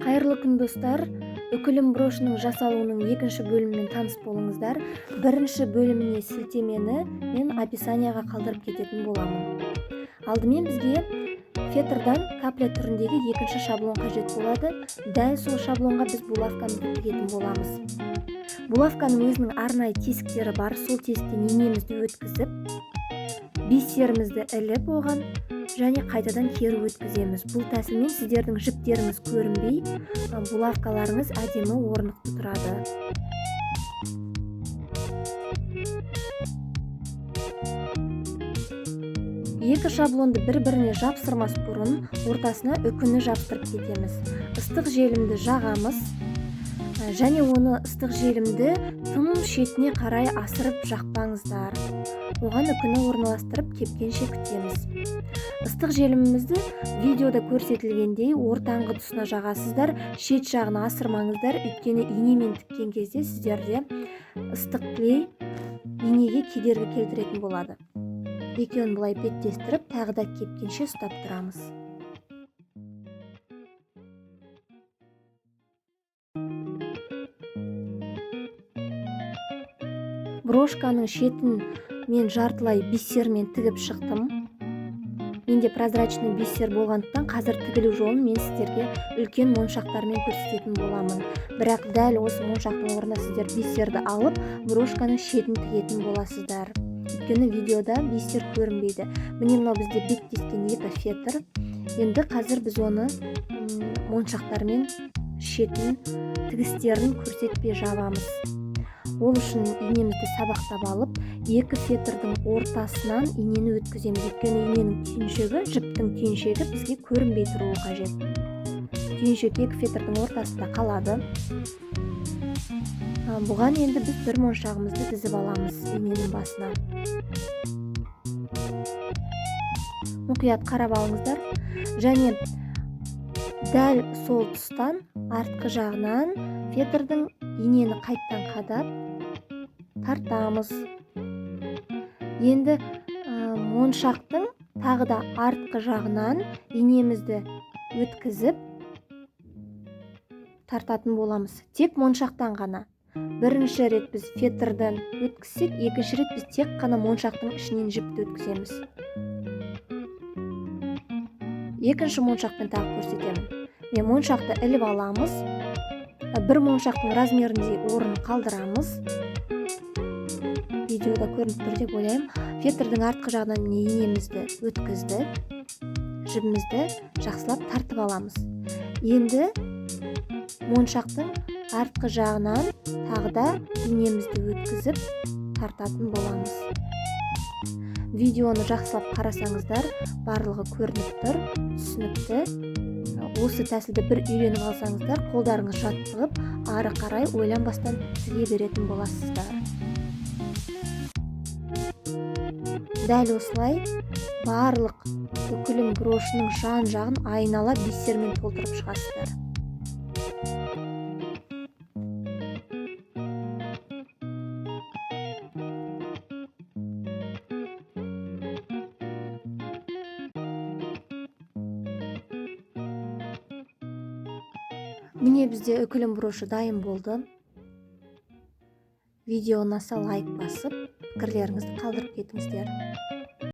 Қайырлы күн достар. Үкілім брошының жасалуының екінші бөлімімен таныс болыңыздар. Бірінші бөліміне сілтемені мен описанияға қалдырып кететін боламын. Алдымен бізге фетрдан капля түріндегі екінші шаблон қажет болады. Дәл сол шаблонға біз булавкамызды тігетін боламыз. Булавканың өзінің арнайы тесіктері бар. Сол тесіктен инемізді өткізіп, бисерімізді іліп оған және қайтадан кері өткіземіз. Бұл тәсілмен сіздердің жіптеріңіз көрінбей, булавкаларыңыз әдемі орнықты тұрады. Екі шаблонды бір-біріне жапсырмас бұрын ортасына үкіні жапсырып кетеміз. Ыстық желімді жағамыз және оны ыстық желімді тым шетіне қарай асырып жақпаңыздар. Оған үкіні орналастырып кепкенше күтеміз. Ыстық желімімізді видеода көрсетілгендей ортаңғы тұсына жағасыздар, шет жағына асырмаңыздар, өйткені инемен тіккен кезде сіздерде ыстық клей инеге кедергі келтіретін болады. Екеуін бұлай беттестіріп, тағы да кепкенше ұстап тұрамыз. Брошканың шетін мен жартылай бисермен тігіп шықтым. Менде прозрачный бисер болғандықтан қазір тігілу жолын мен сіздерге үлкен моншақтармен көрсететін боламын. Бірақ дәл осы моншақтың орнына сіздер бисерді алып, брошканың шетін тігетін боласыздар. Өйткені видеода бисер көрінбейді. Міне мынау бізде беттескен екі фетр. Енді қазір біз оны моншақтармен шетін тігістерін көрсетпей жабамыз. Ол үшін инемізді сабақтап алып, екі фетрдің ортасынан инені өткіземіз. Өйткені иненің түйіншегі, жіптің түйіншегі бізге көрінбей тұруы қажет. Түйіншек екі фетрдің ортасында қалады. Бұған енді біз бір моншағымызды тізіп аламыз иненің басына. Мұқият қарап алыңыздар. Және дәл сол тұстан артқы жағынан фетрдің инені қайттан қадап тартамыз. Енді моншақтың тағы да артқы жағынан инемізді өткізіп тартатын боламыз. Тек моншақтан ғана. Бірінші рет біз фетрден өткізсек, екінші рет біз тек қана моншақтың ішінен жіпті өткіземіз. Екінші моншақпен тағы көрсетемін. Мен моншақты іліп аламыз. Бір моншақтың размеріндей орын қалдырамыз. Видеода көрініп тұр деп ойлаймын. Фетрдің артқы жағынан инемізді өткіздік. Жібімізді жақсылап тартып аламыз. Енді моншақтың артқы жағынан тағы да инемізді өткізіп тартатын боламыз. Видеоны жақсылап қарасаңыздар, барлығы көрініп тұр, түсінікті. Осы тәсілді бір үйреніп алсаңыздар, қолдарыңыз жаттығып, ары қарай ойланбастан тіге беретін боласыздар. Дәл осылай барлық үкілім брошының жан-жағын айнала бисермен толтырып шығасыздар. Міне бізде үкілім брошы дайын болды. Видео ұнаса лайк басып, пікірлеріңізді қалдырып кетіңіздер.